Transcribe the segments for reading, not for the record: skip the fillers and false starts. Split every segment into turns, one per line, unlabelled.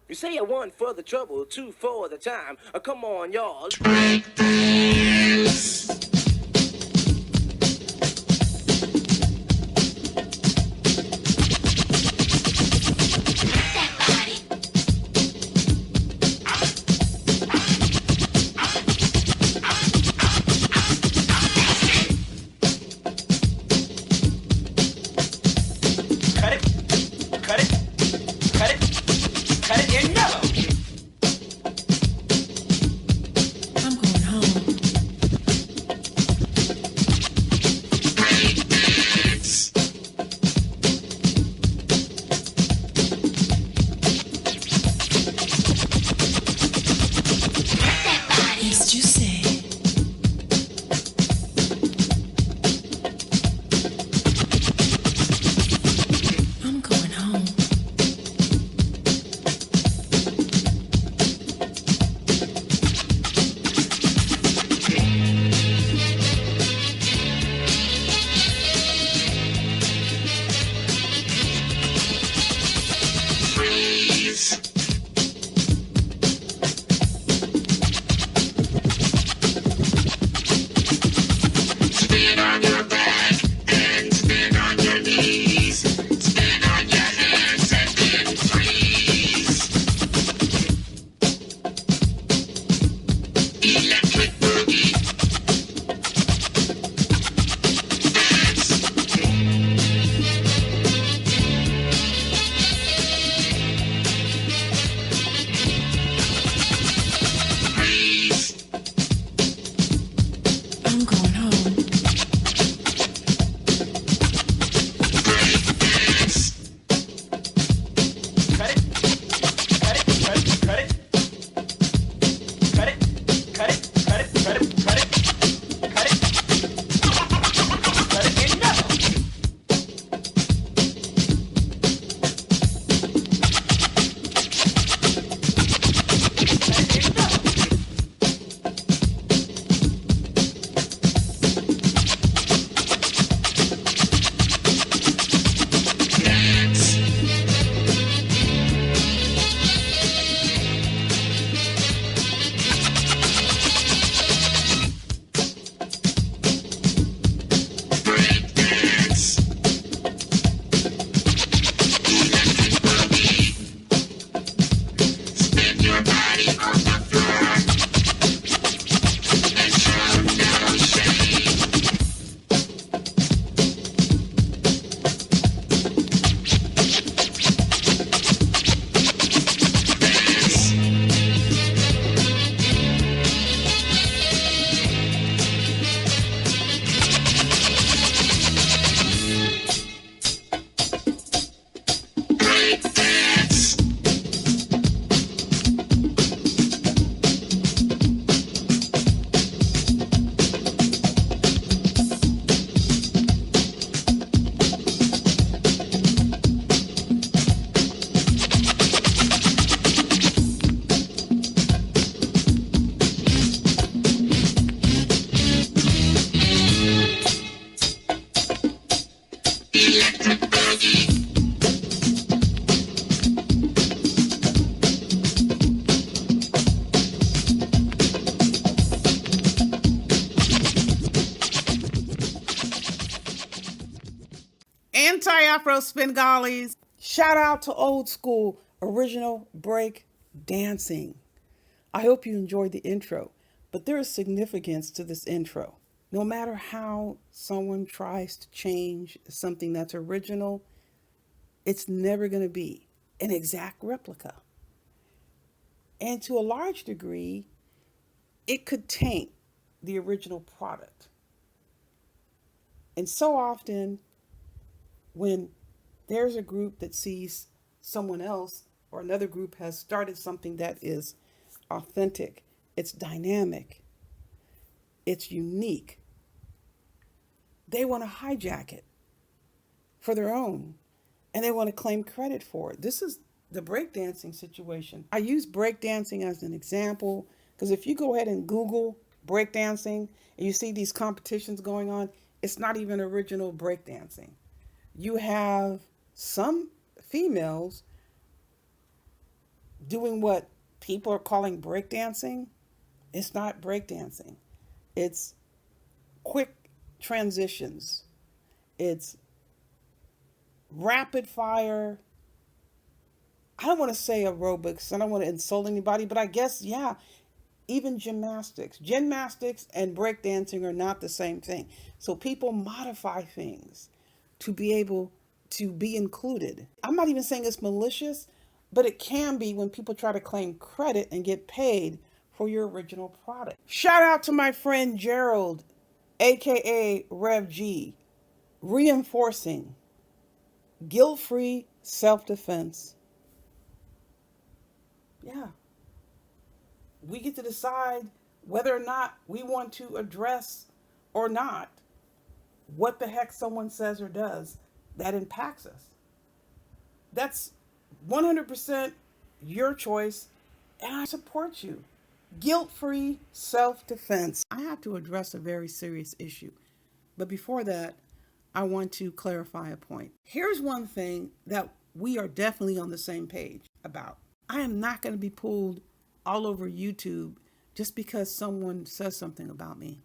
You say 1 for the trouble, 2 for the time. Come on, y'all.
Afro Svengalis. Shout out to old school original break dancing. I hope you enjoyed the intro, but there is significance to this intro. No matter how someone tries to change something that's original, it's never going to be an exact replica. And to a large degree, it could taint the original product. And so often, when there's a group that sees someone else or another group has started something that is authentic, it's dynamic, it's unique, they want to hijack it for their own and they want to claim credit for it. This is the breakdancing situation. I use breakdancing as an example because if you go ahead and Google breakdancing and you see these competitions going on, it's not even original breakdancing. You have some females doing what people are calling breakdancing. It's not breakdancing. It's quick transitions. It's rapid fire. I don't want to say aerobics. I don't want to insult anybody, but I guess, yeah, even gymnastics. Gymnastics and breakdancing are not the same thing. So people modify things to be able to be included. I'm not even saying it's malicious, but it can be when people try to claim credit and get paid for your original product. Shout out to my friend Gerald, aka Rev G, reinforcing guilt-free self-defense. Yeah, we get to decide whether or not we want to address or not what the heck someone says or does that impacts us. That's 100% your choice, and I support you. Guilt free self defense. I have to address a very serious issue. But before that, I want to clarify a point. Here's one thing that we are definitely on the same page about. I am not going to be pulled all over YouTube just because someone says something about me.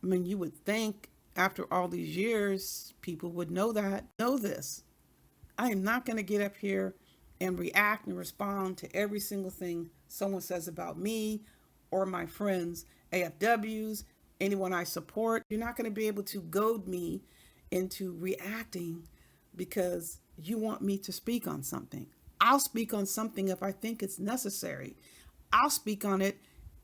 I mean, you would think after all these years, people would know that, know this. I am not going to get up here and react and respond to every single thing someone says about me or my friends, AFWs, anyone I support. You're not going to be able to goad me into reacting because you want me to speak on something. I'll speak on something if I think it's necessary. I'll speak on it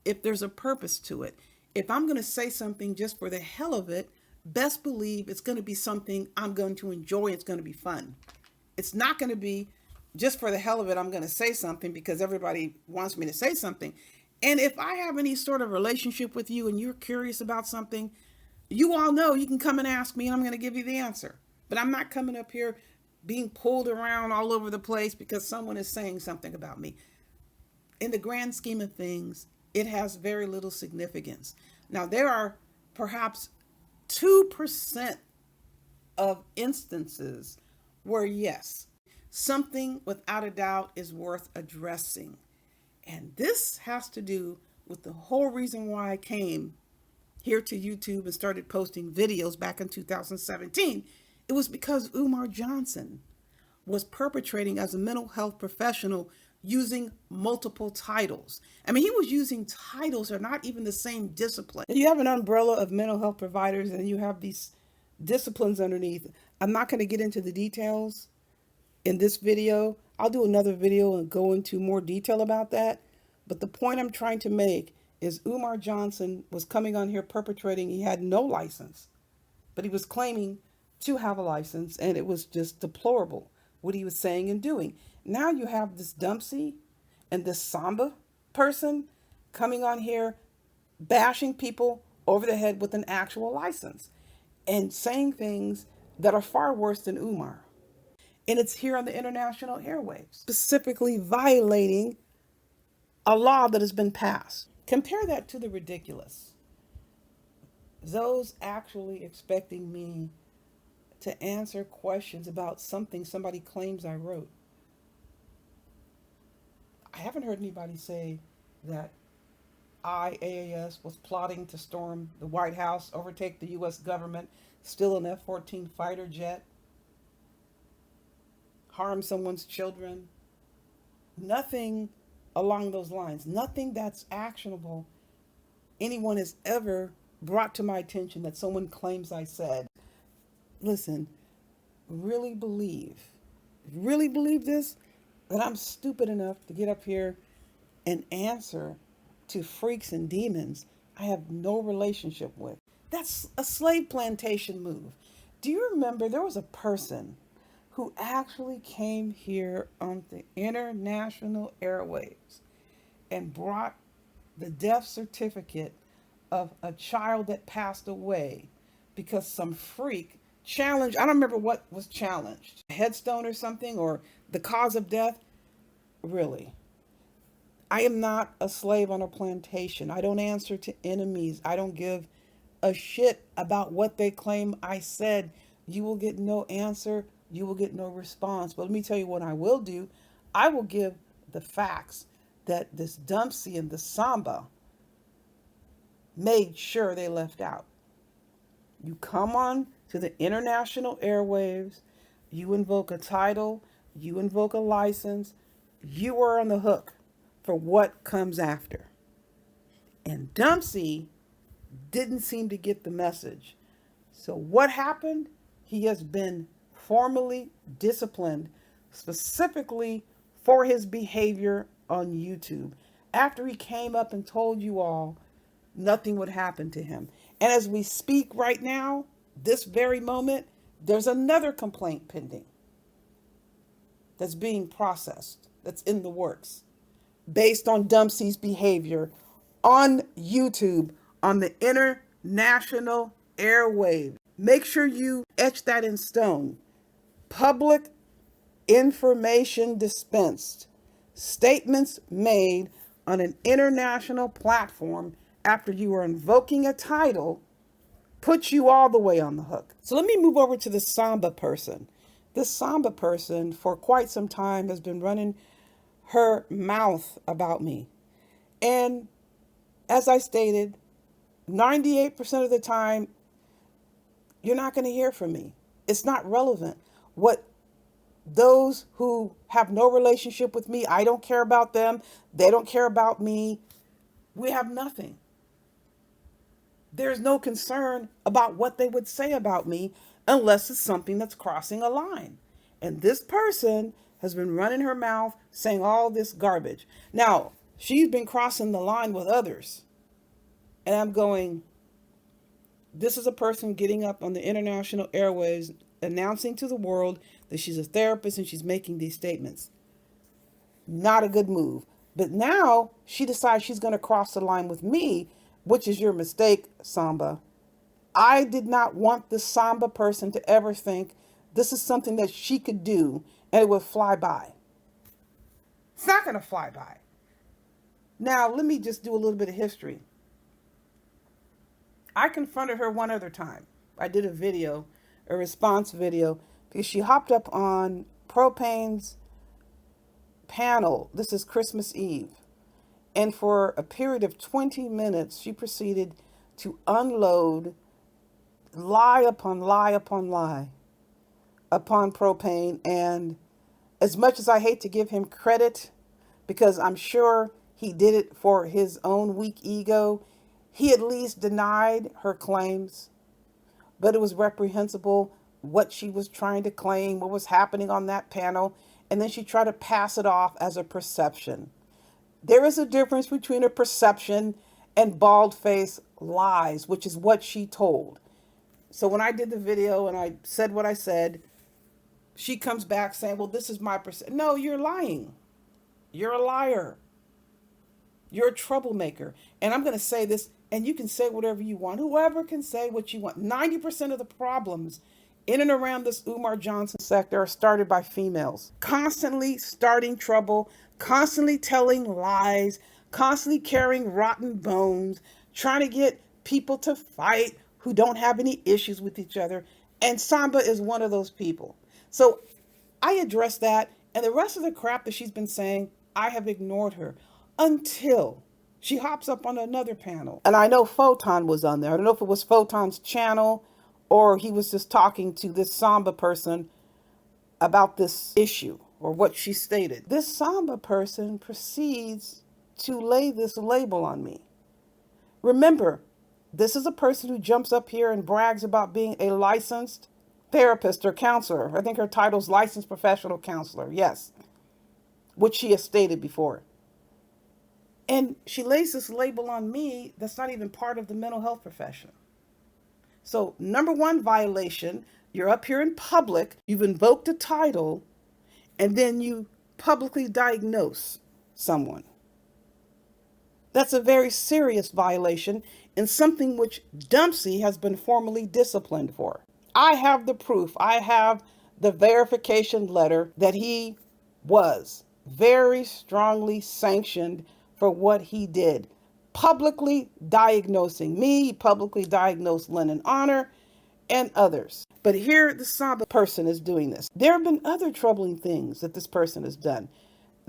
if there's a purpose to it. If I'm going to say something just for the hell of it, best believe it's going to be something I'm going to enjoy. It's going to be fun. It's not going to be just for the hell of it. I'm going to say something because everybody wants me to say something. And if I have any sort of relationship with you and you're curious about something, you all know you can come and ask me and I'm going to give you the answer. But I'm not coming up here being pulled around all over the place because someone is saying something about me. In the grand scheme of things, it has very little significance. Now, there are perhaps 2% of instances where, yes, something without a doubt is worth addressing. And this has to do with the whole reason why I came here to YouTube and started posting videos back in 2017. It was because Umar Johnson was perpetrating as a mental health professional using multiple titles. I mean, he was using titles that are not even the same discipline. You have an umbrella of mental health providers and you have these disciplines underneath. I'm not going to get into the details in this video. I'll do another video and go into more detail about that. But the point I'm trying to make is Umar Johnson was coming on here perpetrating. He had no license, but he was claiming to have a license, and it was just deplorable what he was saying and doing. Now you have this Dumpsy and this Samba person coming on here bashing people over the head with an actual license and saying things that are far worse than Umar. And it's here on the international airwaves, specifically violating a law that has been passed. Compare that to the ridiculous. Those actually expecting me to answer questions about something somebody claims I wrote. I haven't heard anybody say that IAAS was plotting to storm the White House, overtake the U.S. government, steal an F-14 fighter jet, harm someone's children. Nothing along those lines. Nothing that's actionable anyone has ever brought to my attention that someone claims I said. Listen, really believe this, that I'm stupid enough to get up here and answer to freaks and demons I have no relationship with. That's a slave plantation move. Do you remember there was a person who actually came here on the international airwaves and brought the death certificate of a child that passed away because some freak challenged, I don't remember what was challenged, a headstone or something, or the cause of death? Really? I am not a slave on a plantation. I don't answer to enemies. I don't give a shit about what they claim I said. You will get no answer. You will get no response. But let me tell you what I will do. I will give the facts that this Dumpsy and the Samba made sure they left out. You come on to the international airwaves, you invoke a title, you invoke a license, you are on the hook for what comes after. And Dumpsy didn't seem to get the message. So what happened? He has been formally disciplined specifically for his behavior on YouTube after he came up and told you all nothing would happen to him. And as we speak right now, this very moment, there's another complaint pending that's being processed, that's in the works, based on Dumpsy's behavior on YouTube, on the international airwave. Make sure you etch that in stone. Public information dispensed. Statements made on an international platform after you are invoking a title put you all the way on the hook. So let me move over to the Samba person. This Samba person for quite some time has been running her mouth about me. And as I stated, 98% of the time, you're not going to hear from me. It's not relevant. What those who have no relationship with me, I don't care about them. They don't care about me. We have nothing. There's no concern about what they would say about me unless it's something that's crossing a line. And this person has been running her mouth saying all this garbage. Now, she's been crossing the line with others. And I'm going, this is a person getting up on the international airwaves, announcing to the world that she's a therapist and she's making these statements. Not a good move. But now she decides she's going to cross the line with me, which is your mistake, Samba. I did not want the Samba person to ever think this is something that she could do and it would fly by. It's not going to fly by. Now, let me just do a little bit of history. I confronted her one other time. I did a video, a response video, because she hopped up on Propane's panel. This is Christmas Eve. And for a period of 20 minutes, she proceeded to unload lie upon lie upon lie upon Propane. And as much as I hate to give him credit, because I'm sure he did it for his own weak ego, he at least denied her claims. But it was reprehensible what she was trying to claim, what was happening on that panel. And then she tried to pass it off as a perception. There is a difference between a perception and bald-faced lies, which is what she told. So when I did the video and I said what I said, she comes back saying, well, this is my perception. No, you're lying. You're a liar. You're a troublemaker. And I'm going to say this, and you can say whatever you want. Whoever can say what you want. 90% of the problems in and around this Umar Johnson sector are started by females. Constantly starting trouble, constantly telling lies, constantly carrying rotten bones, trying to get people to fight who don't have any issues with each other. And Samba is one of those people. So I addressed that, and the rest of the crap that she's been saying, I have ignored her until she hops up on another panel. And I know Photon was on there. I don't know if it was Photon's channel or he was just talking to this Samba person about this issue or what she stated. This Samba person proceeds to lay this label on me. Remember, this is a person who jumps up here and brags about being a licensed therapist or counselor. I think her title's licensed professional counselor. Yes. Which she has stated before. And she lays this label on me that's not even part of the mental health profession. So, number one violation, you're up here in public, you've invoked a title, and then you publicly diagnose someone. That's a very serious violation and something which Dumpsy has been formally disciplined for. I have the proof. I have the verification letter that he was very strongly sanctioned for what he did. Publicly diagnosing me, publicly diagnosed Lennon Honor, and others. But here the Samba person is doing this. There have been other troubling things that this person has done.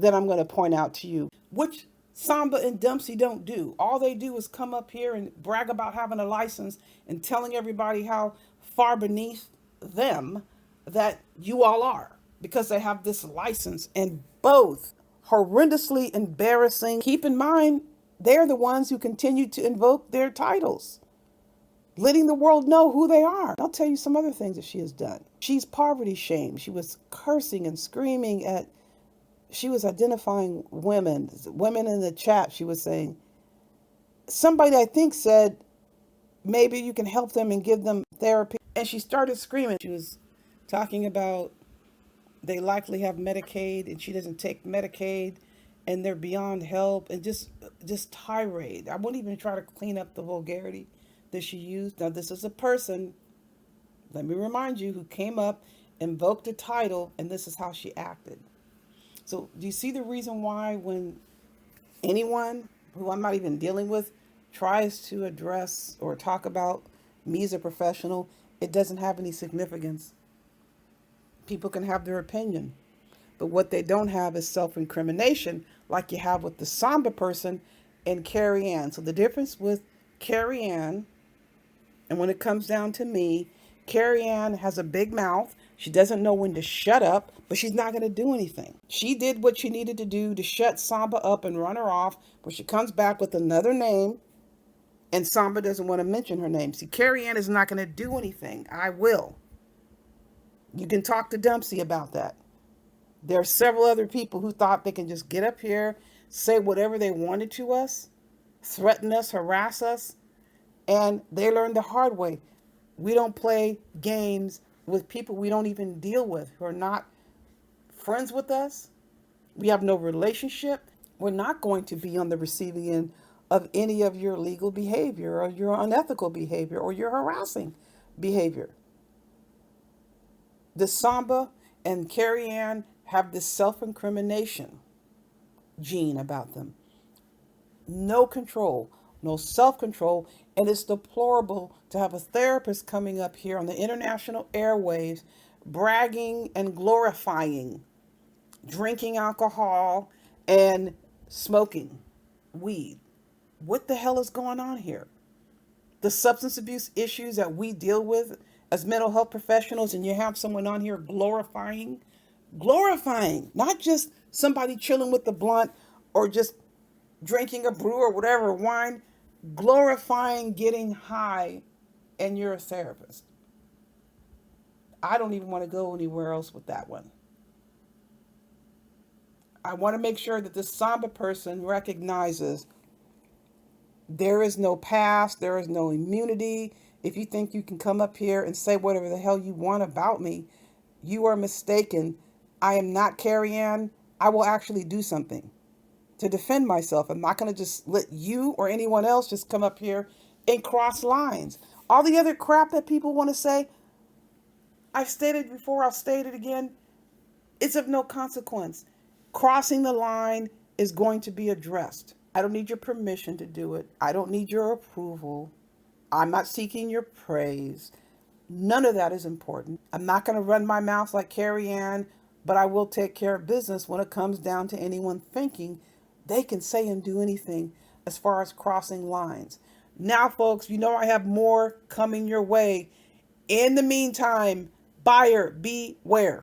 that I'm going to point out to you, which Samba and Dempsey don't do. All they do is come up here and brag about having a license and telling everybody how far beneath them that you all are because they have this license, and both horrendously embarrassing. Keep in mind, they're the ones who continue to invoke their titles, letting the world know who they are. I'll tell you some other things that she has done. She's poverty shamed. She was cursing and screaming at, she was identifying women in the chat. She was saying, somebody I think said, maybe you can help them and give them therapy. And she started screaming. She was talking about they likely have Medicaid and she doesn't take Medicaid and they're beyond help, and just tirade. I won't even try to clean up the vulgarity that she used. Now, this is a person, let me remind you, who came up, invoked a title, and this is how she acted. So do you see the reason why when anyone who I'm not even dealing with tries to address or talk about me as a professional, it doesn't have any significance? People can have their opinion, but what they don't have is self-incrimination like you have with the Samba person and Carrie Ann. So the difference with Carrie Ann, and when it comes down to me, Carrie Ann has a big mouth. She doesn't know when to shut up, but she's not going to do anything. She did what she needed to do to shut Samba up and run her off, but she comes back with another name, and Samba doesn't want to mention her name. See, Carrie Ann is not going to do anything. I will. You can talk to Dempsey about that. There are several other people who thought they can just get up here, say whatever they wanted to us, threaten us, harass us, and they learned the hard way. We don't play games with people we don't even deal with, who are not friends with us. We have no relationship. We're not going to be on the receiving end of any of your illegal behavior or your unethical behavior or your harassing behavior. The Samba and Carrie Ann have this self-incrimination gene about them. No control, no self-control, and it's deplorable to have a therapist coming up here on the international airwaves bragging and glorifying drinking alcohol and smoking weed. What the hell is going on here? The substance abuse issues that we deal with as mental health professionals, and you have someone on here glorifying, not just somebody chilling with the blunt or just drinking a brew or whatever, wine, glorifying getting high, and you're a therapist. I don't even want to go anywhere else with that one. I want to make sure that this Samba person recognizes there is no past, there is no immunity. If you think you can come up here and say whatever the hell you want about me, you are mistaken. I am not Carrie Ann. I will actually do something to defend myself. I'm not going to just let you or anyone else just come up here and cross lines. All the other crap that people want to say, I've stated before, I'll state it again, it's of no consequence. Crossing the line is going to be addressed. I don't need your permission to do it. I don't need your approval. I'm not seeking your praise. None of that is important. I'm not going to run my mouth like Carrie Ann, but I will take care of business when it comes down to anyone thinking they can say and do anything as far as crossing lines. Now, folks, you know I have more coming your way. In the meantime, buyer beware.